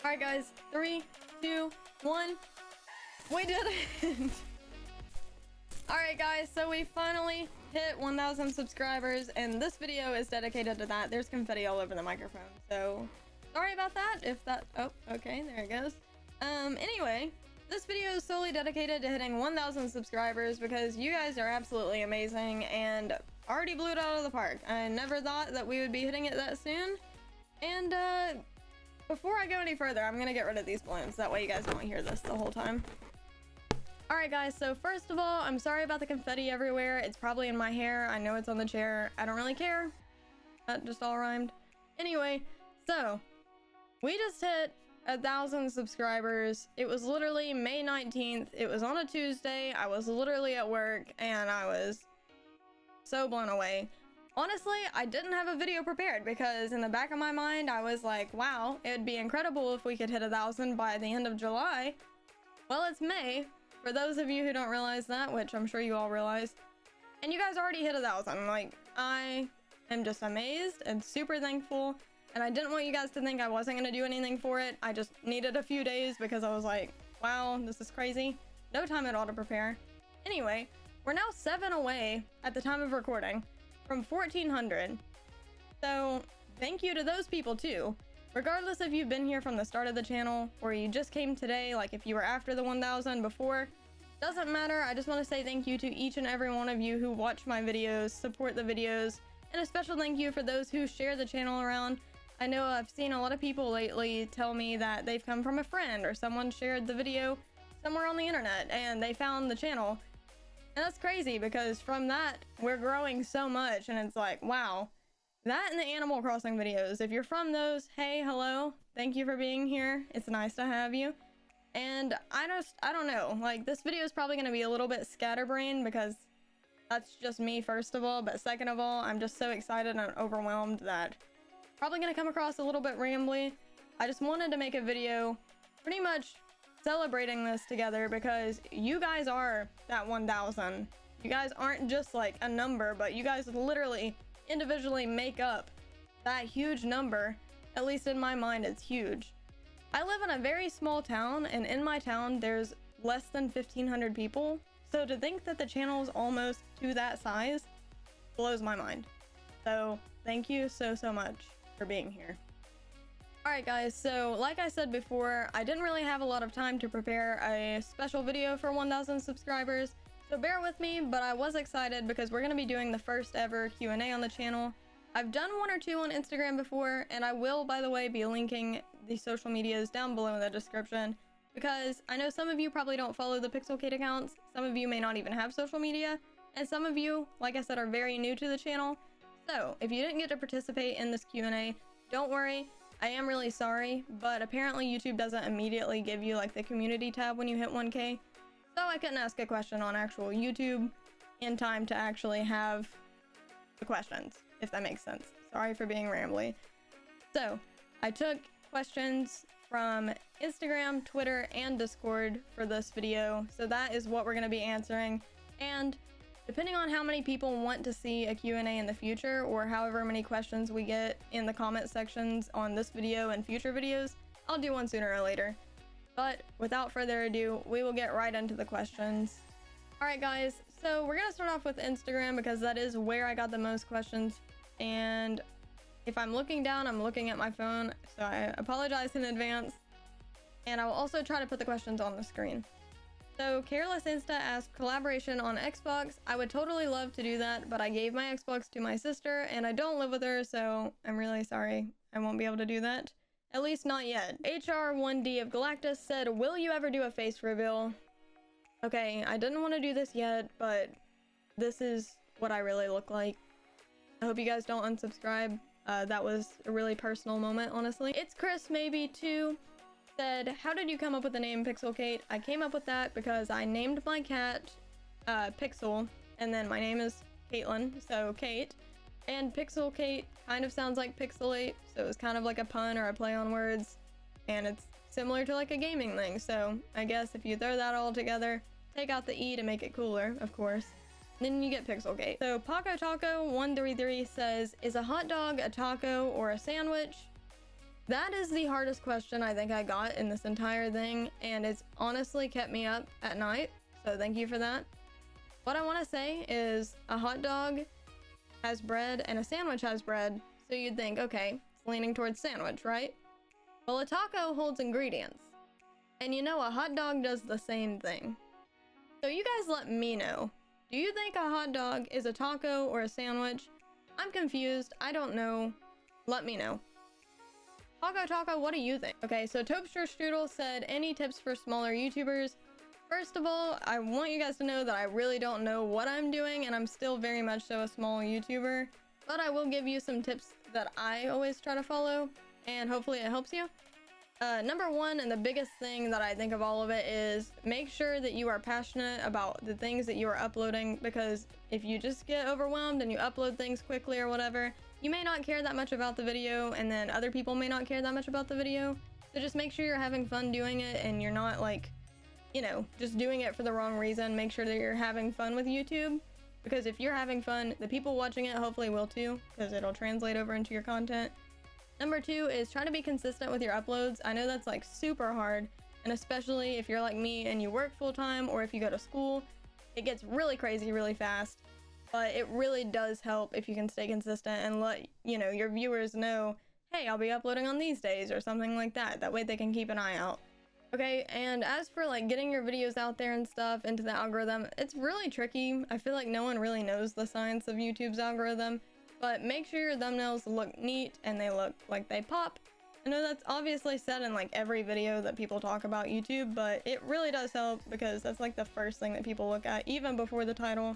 Alright guys, 3, 2, 1. We did it! Alright guys, so we finally hit 1,000 subscribers, and this video is dedicated to that. There's confetti all over the microphone, so sorry about that. If that, oh, okay, there it goes. Anyway, this video is solely dedicated to hitting 1,000 subscribers because you guys are absolutely amazing and already blew it out of the park. I never thought that we would be hitting it that soon. And before I go any further, I'm gonna get rid of these balloons. That way you guys won't hear this the whole time. Alright guys, so first of all, I'm sorry about the confetti everywhere. It's probably in my hair. I know it's on the chair. I don't really care. That just all rhymed. Anyway, so we just hit 1,000 subscribers. It was literally May 19th. It was on a Tuesday. I was literally at work and I was so blown away. Honestly, I didn't have a video prepared because in the back of my mind, I was like, wow, it'd be incredible if we could hit 1,000 by the end of July. Well, it's May. For those of you who don't realize that, which I'm sure you all realize, and you guys already hit 1,000. Like, I am just amazed and super thankful. And I didn't want you guys to think I wasn't going to do anything for it. I just needed a few days because I was like, wow, this is crazy. No time at all to prepare. Anyway, we're now 7 away at the time of recording from 1,400. So thank you to those people too. Regardless if you've been here from the start of the channel or you just came today, like if you were after the 1,000 before, doesn't matter. I just want to say thank you to each and every one of you who watch my videos, support the videos, and a special thank you for those who share the channel around. I know I've seen a lot of people lately tell me that they've come from a friend or someone shared the video somewhere on the internet and they found the channel. And that's crazy because from that, we're growing so much and it's like, wow. That and the Animal Crossing videos, if you're from those, hey, hello, thank you for being here. It's nice to have you. And I don't know, like this video is probably going to be a little bit scatterbrained because that's just me first of all, but second of all, I'm just so excited and overwhelmed that probably going to come across a little bit rambly. I just wanted to make a video pretty much celebrating this together because you guys are that 1,000. You guys aren't just like a number, but you guys literally individually make up that huge number. At least in my mind, it's huge. I live in a very small town, and in my town, there's less than 1,500 people. So to think that the channel is almost to that size blows my mind. So thank you so much for being here. Alright guys, so like I said before, I didn't really have a lot of time to prepare a special video for 1,000 subscribers, so bear with me, but I was excited because we're going to be doing the first ever Q&A on the channel. I've done 1 or 2 on Instagram before, and I will, by the way, be linking the social medias down below in the description, because I know some of you probably don't follow the pixlcait accounts, some of you may not even have social media, and some of you, like I said, are very new to the channel. So, if you didn't get to participate in this Q&A, don't worry, I am really sorry, but apparently YouTube doesn't immediately give you like the community tab when you hit 1K, so I couldn't ask a question on actual YouTube in time to actually have the questions, if that makes sense. Sorry for being rambly. So, I took questions from Instagram, Twitter, and Discord for this video, so that is what we're going to be answering, and depending on how many people want to see a Q&A in the future, or however many questions we get in the comment sections on this video and future videos, I'll do one sooner or later. But without further ado, we will get right into the questions. Alright guys, so we're going to start off with Instagram because that is where I got the most questions. And if I'm looking down, I'm looking at my phone, so I apologize in advance. And I will also try to put the questions on the screen. So, Careless Insta asked collaboration on Xbox. I would totally love to do that, but I gave my Xbox to my sister, and I don't live with her, so I'm really sorry. I won't be able to do that. At least not yet. HR1D of Galactus said, will you ever do a face reveal? Okay, I didn't want to do this yet, but this is what I really look like. I hope you guys don't unsubscribe. That was a really personal moment, honestly. It's Chris maybe too. Said, how did you come up with the name pixlcait? I came up with that because I named my cat Pixel, and then my name is Caitlin, so Kate, and pixlcait kind of sounds like pixelate, so it was kind of like a pun or a play on words, and it's similar to like a gaming thing, so I guess if you throw that all together, take out the E to make it cooler, of course, then you get pixlcait. So Paco Taco 133 says, is a hot dog a taco or a sandwich? That is the hardest question I think I got in this entire thing, and it's honestly kept me up at night, so thank you for that. What I want to say is a hot dog has bread and a sandwich has bread, so you'd think, okay, it's leaning towards sandwich, right? Well, a taco holds ingredients, and you know a hot dog does the same thing. So you guys let me know, do you think a hot dog is a taco or a sandwich? I'm confused, I don't know, let me know. Taco, what do you think? Okay, so Topster Strudel said, any tips for smaller YouTubers? First of all, I want you guys to know that I really don't know what I'm doing, and I'm still very much so a small YouTuber, but I will give you some tips that I always try to follow, and hopefully it helps you. Number one, and the biggest thing that I think of all of it, is make sure that you are passionate about the things that you are uploading, because if you just get overwhelmed and you upload things quickly or whatever, you may not care that much about the video, and then other people may not care that much about the video. So just make sure you're having fun doing it, and you're not like, you know, just doing it for the wrong reason. Make sure that you're having fun with YouTube, because if you're having fun, the people watching it hopefully will too, because it'll translate over into your content. Number two is try to be consistent with your uploads. I know that's like super hard, and especially if you're like me and you work full-time, or if you go to school, it gets really crazy really fast. But it really does help if you can stay consistent and let, you know, your viewers know, hey, I'll be uploading on these days or something like that. That way they can keep an eye out. Okay, and as for like getting your videos out there and stuff into the algorithm, it's really tricky. I feel like no one really knows the science of YouTube's algorithm, but make sure your thumbnails look neat and they look like they pop. I know that's obviously said in like every video that people talk about YouTube, but it really does help, because that's like the first thing that people look at even before the title.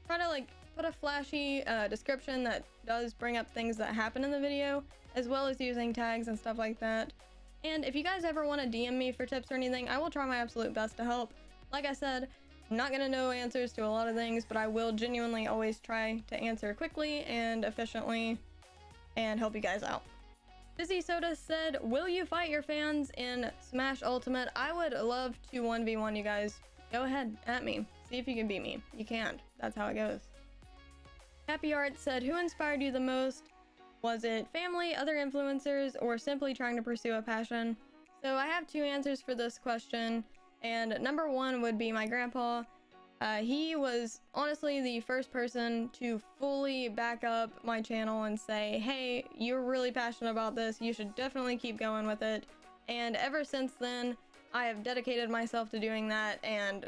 Try to like put a flashy description that does bring up things that happen in the video, as well as using tags and stuff like that. And if you guys ever want to DM me for tips or anything, I will try my absolute best to help. Like I said, I'm not gonna know answers to a lot of things, but I will genuinely always try to answer quickly and efficiently and help you guys out. Fizzy Soda said, will you fight your fans in Smash Ultimate? I would love to 1v1 you guys. Go ahead, at me. See if you can beat me. You can't. That's how it goes. Happy Art said, who inspired you the most? Was it family, other influencers, or simply trying to pursue a passion? So I have two answers for this question, and number one would be my grandpa. He was honestly the first person to fully back up my channel and say, hey, you're really passionate about this, you should definitely keep going with it. And ever since then, I have dedicated myself to doing that, and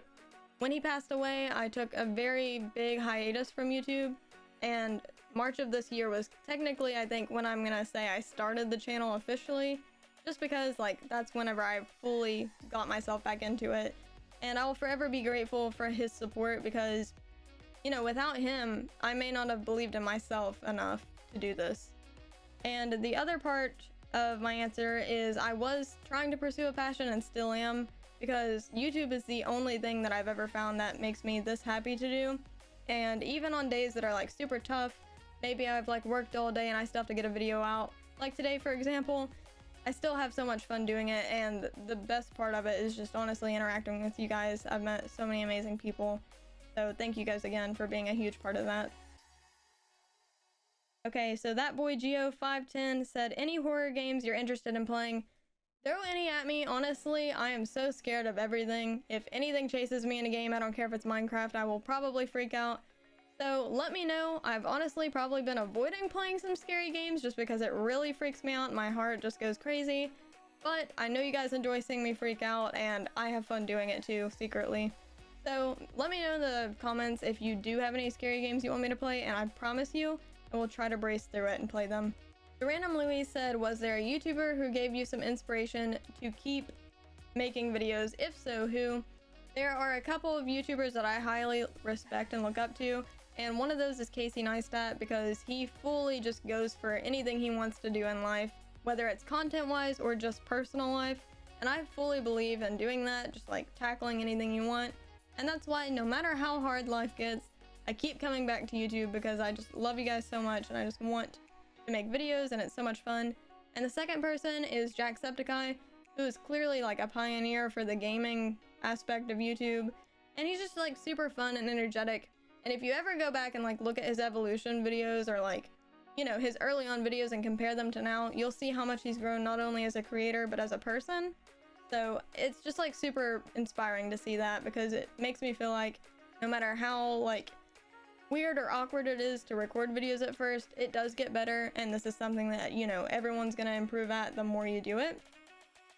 when he passed away, I took a very big hiatus from YouTube, and March of this year was technically, I think, when I'm gonna say I started the channel officially, just because, like, that's whenever I fully got myself back into it. And I will forever be grateful for his support, because, you know, without him, I may not have believed in myself enough to do this. And the other part of my answer is I was trying to pursue a passion, and still am, because YouTube is the only thing that I've ever found that makes me this happy to do. And even on days that are like super tough, maybe I've like worked all day and I still have to get a video out, like today for example, I still have so much fun doing it, and the best part of it is just honestly interacting with you guys. I've met so many amazing people, so thank you guys again for being a huge part of that. Okay, so that boy Geo510 said, any horror games you're interested in playing? Throw any at me. Honestly, I am so scared of everything. If anything chases me in a game, I don't care if it's Minecraft, I will probably freak out. So let me know. I've honestly probably been avoiding playing some scary games just because it really freaks me out. My heart just goes crazy. But I know you guys enjoy seeing me freak out, and I have fun doing it too, secretly. So let me know in the comments if you do have any scary games you want me to play, and I promise you, I will try to brace through it and play them. The Random Louis said, was there a YouTuber who gave you some inspiration to keep making videos? If so, who? There are a couple of YouTubers that I highly respect and look up to, and one of those is Casey Neistat, because he fully just goes for anything he wants to do in life, whether it's content-wise or just personal life, and I fully believe in doing that, just like tackling anything you want. And that's why no matter how hard life gets, I keep coming back to YouTube, because I just love you guys so much and I just want to make videos, and it's so much fun. And the second person is Jacksepticeye, who is clearly like a pioneer for the gaming aspect of YouTube, and he's just like super fun and energetic. And if you ever go back and like look at his evolution videos, or like you know, his early on videos and compare them to now, you'll see how much he's grown not only as a creator but as a person. So it's just like super inspiring to see that, because it makes me feel like no matter how like weird or awkward it is to record videos at first, it does get better, and this is something that, you know, everyone's gonna improve at the more you do it.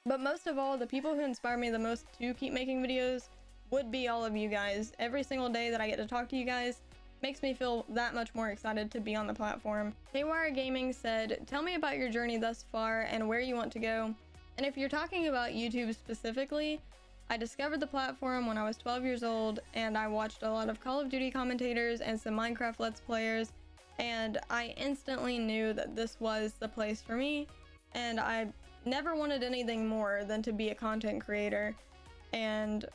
But most of all, the people who inspire me the most to keep making videos would be all of you guys. Every single day that I get to talk to you guys makes me feel that much more excited to be on the platform. Haywire Gaming said, tell me about your journey thus far and where you want to go. And if you're talking about YouTube specifically, I discovered the platform when I was 12 years old, and I watched a lot of Call of Duty commentators and some Minecraft Let's Players, and I instantly knew that this was the place for me, and I never wanted anything more than to be a content creator. And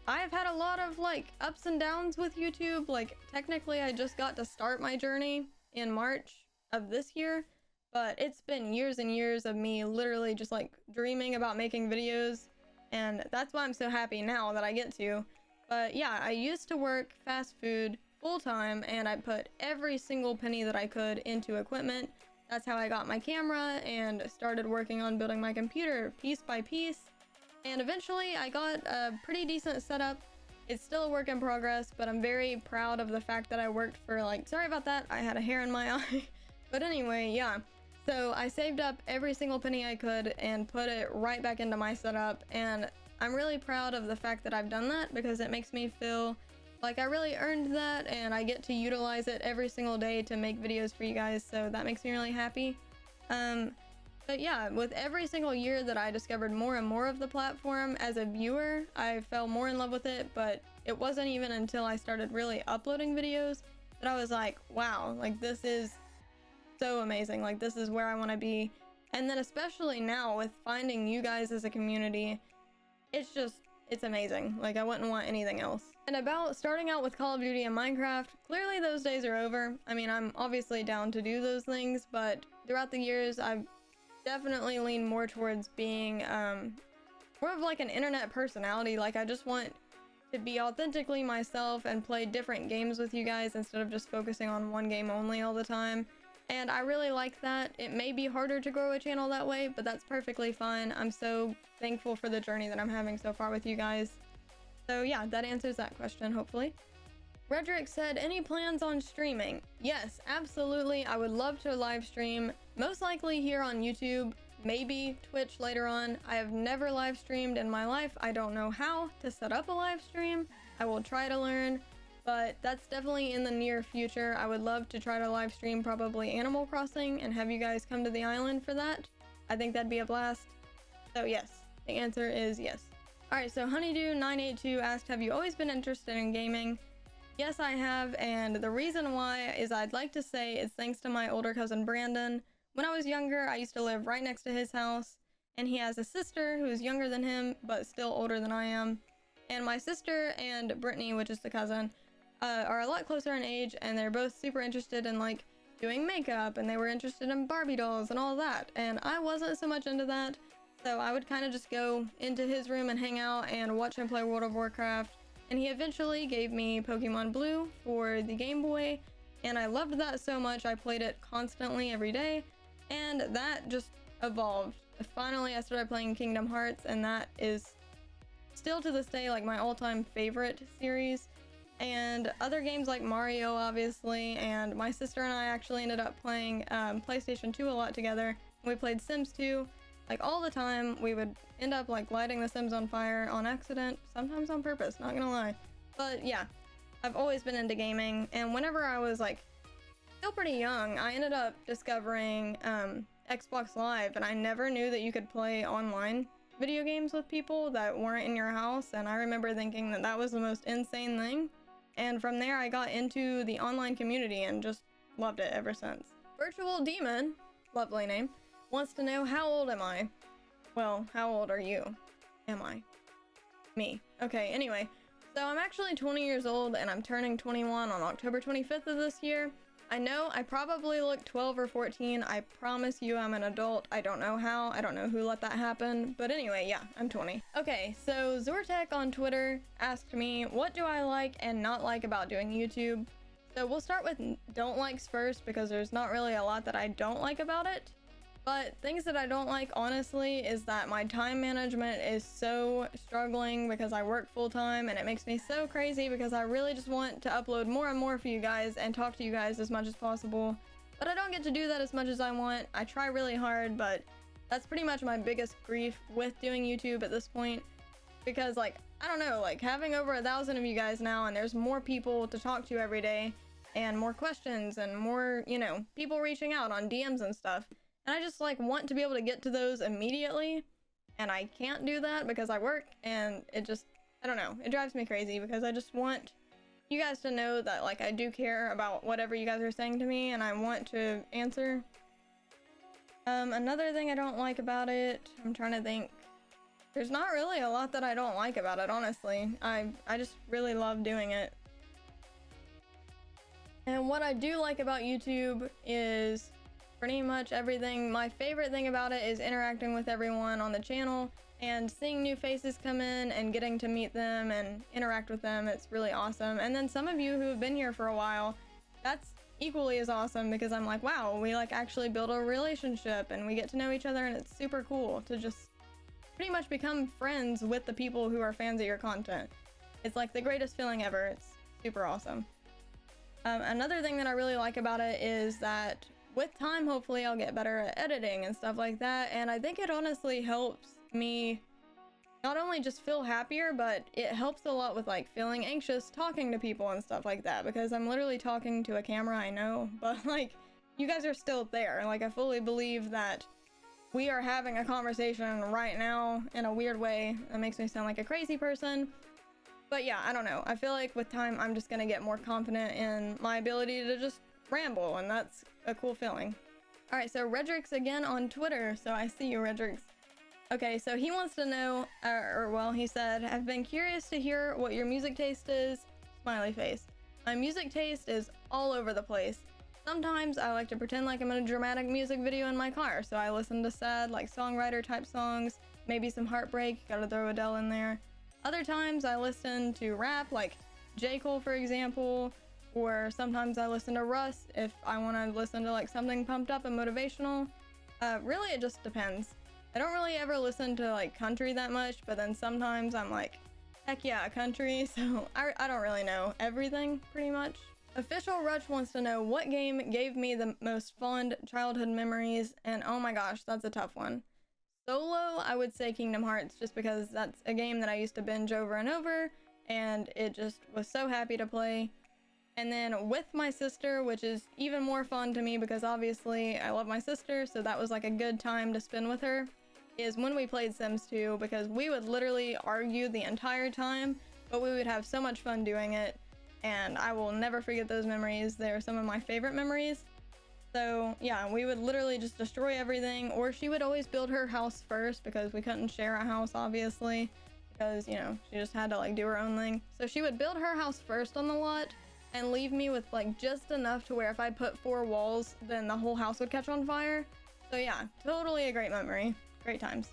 I've had a lot of like ups and downs with YouTube. Like technically I just got to start my journey in March of this year, but it's been years and years of me literally just like dreaming about making videos, and that's why I'm so happy now that I get to. But yeah, I used to work fast food full-time, and I put every single penny that I could into equipment. That's how I got my camera and started working on building my computer piece by piece. And eventually I got a pretty decent setup. It's still a work in progress, but I'm very proud of the fact that I worked for like, sorry about that, I had a hair in my eye. But anyway, yeah. So I saved up every single penny I could and put it right back into my setup. And I'm really proud of the fact that I've done that, because it makes me feel like I really earned that, and I get to utilize it every single day to make videos for you guys, so that makes me really happy. But yeah, with every single year that I discovered more and more of the platform as a viewer, I fell more in love with it. But it wasn't even until I started really uploading videos that I was like, wow, like this is so amazing, like this is where I want to be. And then especially now with finding you guys as a community, it's amazing. Like I wouldn't want anything else. And about starting out with Call of Duty and Minecraft, clearly those days are over. I mean, I'm obviously down to do those things, but throughout the years I've definitely leaned more towards being more of like an internet personality. Like I just want to be authentically myself and play different games with you guys instead of just focusing on one game only all the time. And I really like that. It may be harder to grow a channel that way, but that's perfectly fine. I'm so thankful for the journey that I'm having so far with you guys. So yeah, that answers that question, hopefully. Redrick said, any plans on streaming? Yes, absolutely. I would love to live stream, most likely here on YouTube, maybe Twitch later on. I have never live streamed in my life. I don't know how to set up a live stream. I will try to learn. But that's definitely in the near future. I would love to try to live stream probably Animal Crossing and have you guys come to the island for that. I think that'd be a blast. So yes, the answer is yes. Alright, so Honeydew982 asked, have you always been interested in gaming? Yes, I have, and the reason why is I'd like to say it's thanks to my older cousin Brandon. When I was younger, I used to live right next to his house, and he has a sister who is younger than him, but still older than I am. And my sister and Brittany, which is the cousin, are a lot closer in age, and they're both super interested in like doing makeup, and they were interested in Barbie dolls and all that, and I wasn't so much into that. So I would kind of just go into his room and hang out and watch him play World of Warcraft, and he eventually gave me Pokemon Blue for the Game Boy, and I loved that so much I played it constantly every day, and that just evolved. Finally I started playing Kingdom Hearts, and that is still to this day like my all-time favorite series. And other games like Mario, obviously, and my sister and I actually ended up playing PlayStation 2 a lot together. We played Sims 2, like all the time. We would end up like lighting the Sims on fire on accident, sometimes on purpose, not gonna lie. But yeah, I've always been into gaming, and whenever I was like still pretty young, I ended up discovering Xbox Live, and I never knew that you could play online video games with people that weren't in your house, and I remember thinking that that was the most insane thing. And from there I got into the online community and just loved it ever since. Virtual Demon, lovely name, wants to know, how old am I? Well, how old are you? Am I? Me. Okay, anyway, so I'm actually 20 years old, and I'm turning 21 on October 25th of this year. I know I probably look 12 or 14. I promise you I'm an adult. I don't know how. I don't know who let that happen. But anyway, yeah, I'm 20. Okay, so Zortek on Twitter asked me, what do I like and not like about doing YouTube? So we'll start with don't likes first, because there's not really a lot that I don't like about it. But things that I don't like, honestly, is that my time management is so struggling because I work full-time, and it makes me so crazy because I really just want to upload more and more for you guys and talk to you guys as much as possible. But I don't get to do that as much as I want. I try really hard, but that's pretty much my biggest grief with doing YouTube at this point. Because, like, I don't know, like, having over 1,000 of you guys now, and there's more people to talk to every day, and more questions, and more, you know, people reaching out on DMs and stuff. And I just, like, want to be able to get to those immediately, and I can't do that because I work, and it just, I don't know, it drives me crazy because I just want you guys to know that, like, I do care about whatever you guys are saying to me, and I want to answer. Another thing I don't like about it, I'm trying to think. There's not really a lot that I don't like about it, honestly. I just really love doing it. And what I do like about YouTube is pretty much everything. My favorite thing about it is interacting with everyone on the channel and seeing new faces come in and getting to meet them and interact with them. It's really awesome. And then some of you who have been here for a while, that's equally as awesome because I'm like, wow, we like actually build a relationship and we get to know each other, and it's super cool to just pretty much become friends with the people who are fans of your content. It's like the greatest feeling ever. It's super awesome. Another thing that I really like about it is that with time, hopefully I'll get better at editing and stuff like that, and I think it honestly helps me not only just feel happier, but it helps a lot with like feeling anxious talking to people and stuff like that, because I'm literally talking to a camera, I know, but like you guys are still there. Like I fully believe that we are having a conversation right now in a weird way that makes me sound like a crazy person. But yeah, I don't know. I feel like with time, I'm just gonna get more confident in my ability to just ramble, and that's a cool feeling. All right, so Redrix again on Twitter. So I see you, Redrix. Okay, so he wants to know, well, he said, I've been curious to hear what your music taste is, smiley face. My music taste is all over the place. Sometimes I like to pretend like I'm in a dramatic music video in my car, so I listen to sad, like songwriter type songs, maybe some heartbreak, gotta throw Adele in there. Other times I listen to rap, like J. Cole for example, or sometimes I listen to Russ if I want to listen to like something pumped up and motivational. Really it just depends. I don't really ever listen to like country that much, but then sometimes I'm like, heck yeah, country, so I don't really know everything pretty much. Official Rush wants to know what game gave me the most fond childhood memories, and oh my gosh, that's a tough one. Solo, I would say Kingdom Hearts, just because that's a game that I used to binge over and over, and it just was so happy to play. And then with my sister, which is even more fun to me because obviously I love my sister, so that was like a good time to spend with her, is when we played Sims 2, because we would literally argue the entire time, but we would have so much fun doing it, and I will never forget those memories. They're some of my favorite memories. So yeah, we would literally just destroy everything, or she would always build her house first because we couldn't share a house obviously, because you know, she just had to like do her own thing. So she would build her house first on the lot and leave me with like just enough to where if I put 4 walls, then the whole house would catch on fire. So yeah, totally a great memory. Great times.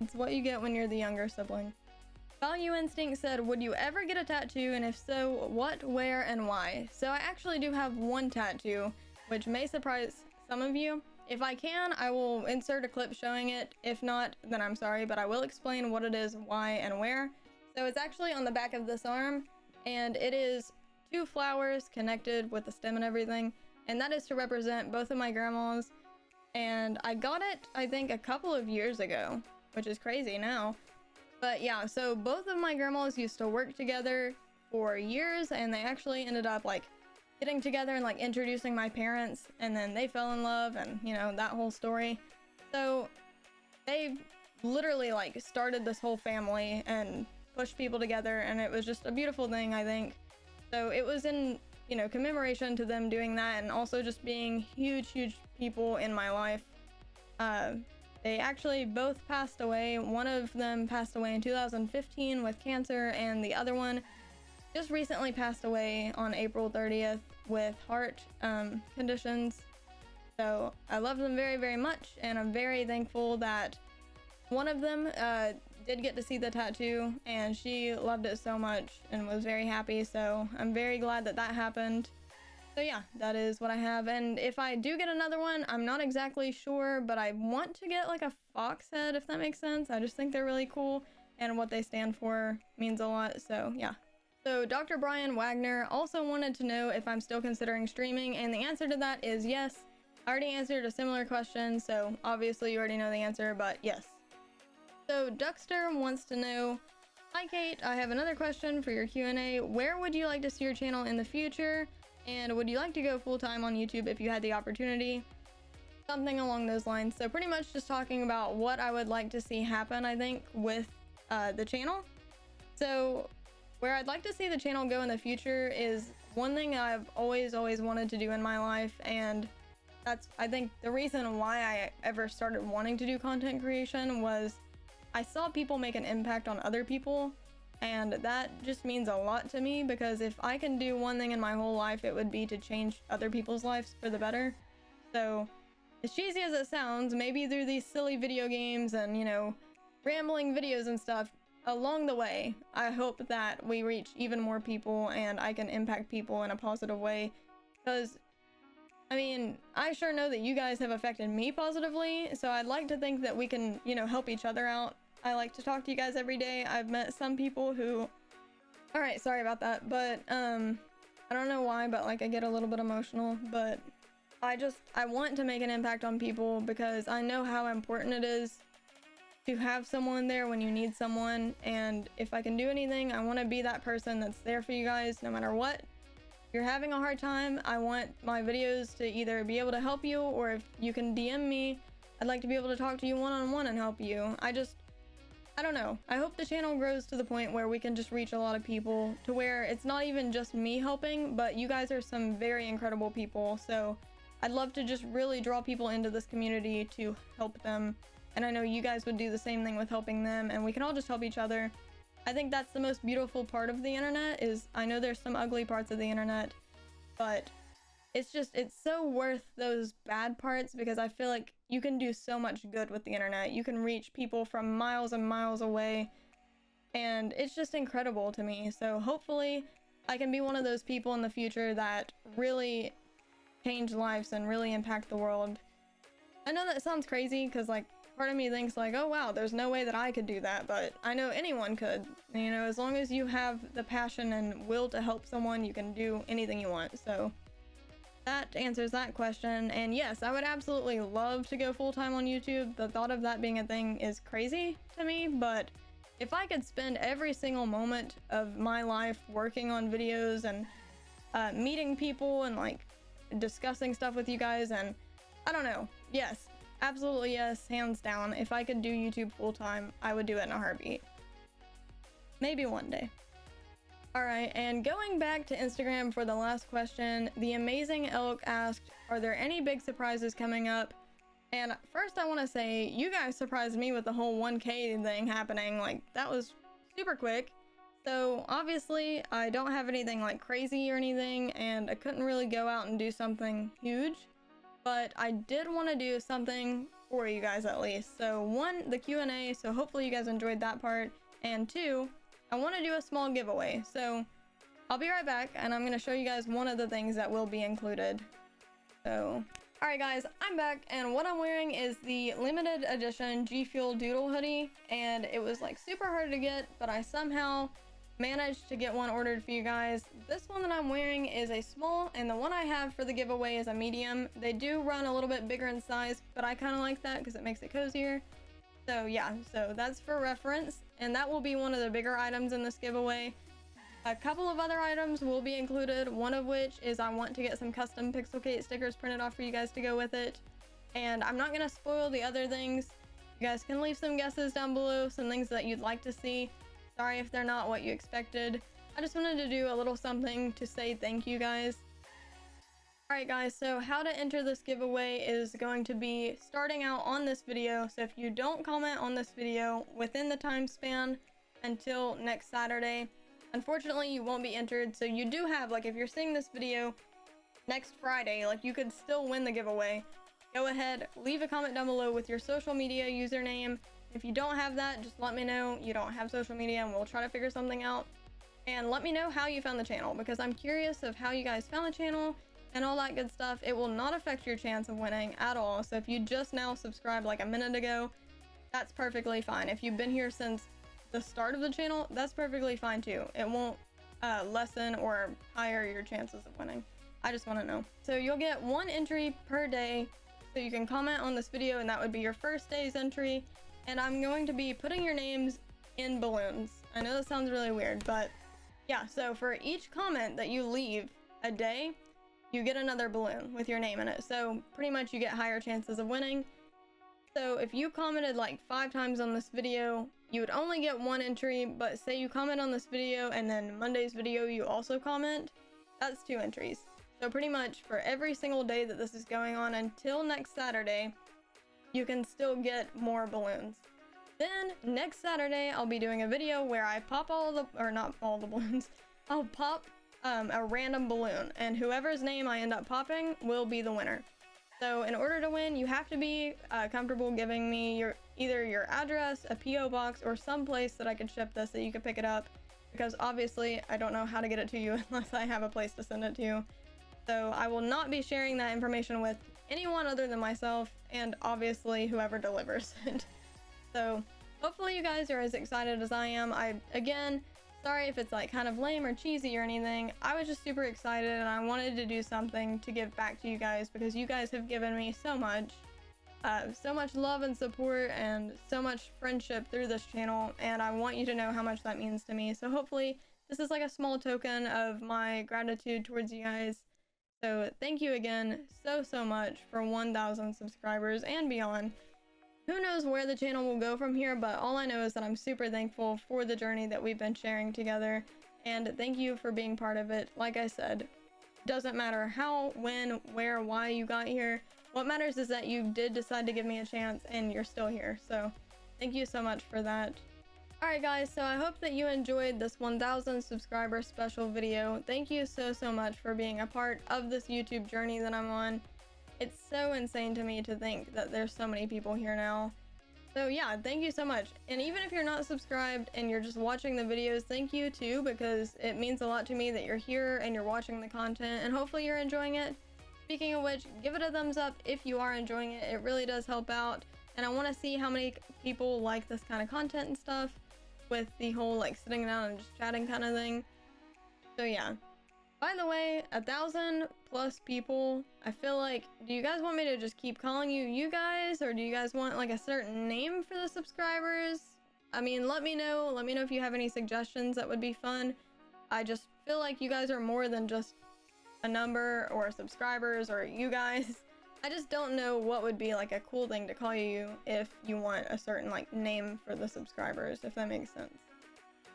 It's what you get when you're the younger sibling. Value Instinct said, would you ever get a tattoo, and if so, what, where, and why? So I actually do have one tattoo, which may surprise some of you. If I can, I will insert a clip showing it. If not, then I'm sorry, but I will explain what it is, why, and where. So it's actually on the back of this arm, and it is 2 flowers connected with the stem and everything, and that is to represent both of my grandmas. And I got it, I think, a couple of years ago, which is crazy now. But yeah, so both of my grandmas used to work together for years, and they actually ended up like getting together and like introducing my parents, and then they fell in love, and you know, that whole story. So they literally like started this whole family and pushed people together, and it was just a beautiful thing, I think. So it was in, you know, commemoration to them doing that, and also just being huge people in my life. They actually both passed away. One of them passed away in 2015 with cancer, and the other one just recently passed away on April 30th with heart conditions. So I love them very much, and I'm very thankful that one of them did get to see the tattoo, and she loved it so much and was very happy. So I'm very glad that that happened. So yeah, that is what I have. And if I do get another one, I'm not exactly sure, but I want to get like a fox head, if that makes sense. I just think they're really cool, and what they stand for means a lot. So yeah. So Dr. Brian Wagner also wanted to know if I'm still considering streaming, and the answer to that is yes. I already answered a similar question, so obviously you already know the answer, but yes. So Duckster wants to know, hi Kate, I have another question for your Q&A. Where would you like to see your channel in the future? And would you like to go full-time on YouTube if you had the opportunity? Something along those lines. So pretty much just talking about what I would like to see happen, I think, with the channel. So where I'd like to see the channel go in the future is one thing I've always wanted to do in my life, and that's, I think, the reason why I ever started wanting to do content creation was I saw people make an impact on other people, and that just means a lot to me, because if I can do one thing in my whole life, it would be to change other people's lives for the better. So as cheesy as it sounds, maybe through these silly video games and, you know, rambling videos and stuff, along the way, I hope that we reach even more people and I can impact people in a positive way, because I mean, I sure know that you guys have affected me positively, so I'd like to think that we can, you know, help each other out. I like to talk to you guys every day. I've met some people who... Alright, sorry about that, but, I don't know why, but, like, I get a little bit emotional, but I want to make an impact on people because I know how important it is to have someone there when you need someone, and if I can do anything, I want to be that person that's there for you guys no matter what. If you're having a hard time, I want my videos to either be able to help you, or if you can DM me, I'd like to be able to talk to you one-on-one and help you. I don't know. I hope the channel grows to the point where we can just reach a lot of people, to where it's not even just me helping, but you guys are some very incredible people, so I'd love to just really draw people into this community to help them, and I know you guys would do the same thing with helping them, and we can all just help each other. I think that's the most beautiful part of the internet, is I know there's some ugly parts of the internet, but it's so worth those bad parts, because I feel like you can do so much good with the internet. You can reach people from miles and miles away, and it's just incredible to me. So hopefully I can be one of those people in the future that really change lives and really impact the world. I know that sounds crazy, because like part of me thinks like, oh wow, there's no way that I could do that, but I know anyone could. You know, as long as you have the passion and will to help someone, you can do anything you want. So that answers that question. And yes, I would absolutely love to go full-time on YouTube. The thought of that being a thing is crazy to me, but if I could spend every single moment of my life working on videos and meeting people and like discussing stuff with you guys, and I don't know, yes, absolutely yes, hands down, if I could do YouTube full-time, I would do it in a heartbeat. Maybe one day. Alright, and going back to Instagram for the last question, the Amazing Elk asked, are there any big surprises coming up? And first I want to say, you guys surprised me with the whole 1K thing happening. Like, that was super quick. So obviously I don't have anything like crazy or anything, and I couldn't really go out and do something huge, but I did want to do something for you guys at least. So one, the Q&A, so hopefully you guys enjoyed that part, and two, I want to do a small giveaway. So I'll be right back, and I'm going to show you guys one of the things that will be included. So alright guys, I'm back, and what I'm wearing is the limited edition Gfuel Doodle hoodie, and it was like super hard to get, but I somehow managed to get one ordered for you guys. This one that I'm wearing is a small, and the one I have for the giveaway is a medium. They do run a little bit bigger in size, but I kind of like that because it makes it cozier. So yeah, so that's for reference, and that will be one of the bigger items in this giveaway. A couple of other items will be included, one of which is I want to get some custom pixlcait stickers printed off for you guys to go with it. And I'm not going to spoil the other things. You guys can leave some guesses down below, some things that you'd like to see. Sorry if they're not what you expected. I just wanted to do a little something to say thank you guys. Alright guys, so how to enter this giveaway is going to be starting out on this video. So if you don't comment on this video within the time span until next Saturday, unfortunately you won't be entered. So you do have, like, if you're seeing this video next Friday, like, you could still win the giveaway. Go ahead, leave a comment down below with your social media username. If you don't have that, just let me know you don't have social media and we'll try to figure something out. And let me know how you found the channel, because I'm curious of how you guys found the channel. and all that good stuff. It will not affect your chance of winning at all. So if you just now subscribed like a minute ago, that's perfectly fine. If you've been here since the start of the channel, that's perfectly fine too. It won't lessen or higher your chances of winning. I just want to know. So you'll get 1 entry per day, so you can comment on this video, and that would be your first day's entry. And I'm going to be putting your names in balloons. I know that sounds really weird, but yeah, so for each comment that you leave a day, you get another balloon with your name in it. So pretty much you get higher chances of winning. So if you commented like 5 times on this video, you would only get 1 entry, but say you comment on this video and then Monday's video you also comment, that's 2 entries. So pretty much for every single day that this is going on until next Saturday, you can still get more balloons. Then next Saturday, I'll be doing a video where I pop all the, or not all the balloons, I'll pop a random balloon, and whoever's name I end up popping will be the winner. So in order to win, you have to be comfortable giving me either your address, a PO box, or some place that I could ship this that you could pick it up, because obviously I don't know how to get it to you unless I have a place to send it to. So I will not be sharing that information with anyone other than myself, and obviously whoever delivers it. So hopefully you guys are as excited as I am. Again, sorry if it's like kind of lame or cheesy or anything. I was just super excited, and I wanted to do something to give back to you guys, because you guys have given me so much love and support and so much friendship through this channel, and I want you to know how much that means to me. So hopefully this is like a small token of my gratitude towards you guys. So thank you again so much for 1,000 subscribers and beyond. Who knows where the channel will go from here, but all I know is that I'm super thankful for the journey that we've been sharing together, and thank you for being part of it. Like I said, doesn't matter how, when, where, why you got here. What matters is that you did decide to give me a chance and you're still here. So thank you so much for that. Alright guys, so I hope that you enjoyed this 1,000 subscriber special video. Thank you so much for being a part of this YouTube journey that I'm on. It's so insane to me to think that there's so many people here now. So yeah, thank you so much. And even if you're not subscribed and you're just watching the videos, thank you too, because it means a lot to me that you're here and you're watching the content, and hopefully you're enjoying it. Speaking of which, give it a thumbs up if you are enjoying it. It really does help out. And I want to see how many people like this kind of content and stuff, with the whole like sitting down and just chatting kind of thing. So yeah. By the way, 1,000 plus people, I feel like, do you guys want me to just keep calling you guys, or do you guys want like a certain name for the subscribers? I mean, let me know if you have any suggestions. That would be fun. I just feel like you guys are more than just a number or subscribers or you guys. I just don't know what would be like a cool thing to call you if you want a certain like name for the subscribers, if that makes sense.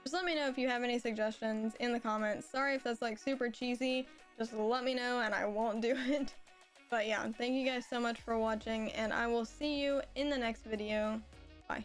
Just let me know if you have any suggestions in the comments. Sorry if that's like super cheesy, just let me know and I won't do it. But yeah, thank you guys so much for watching, and I will see you in the next video. Bye.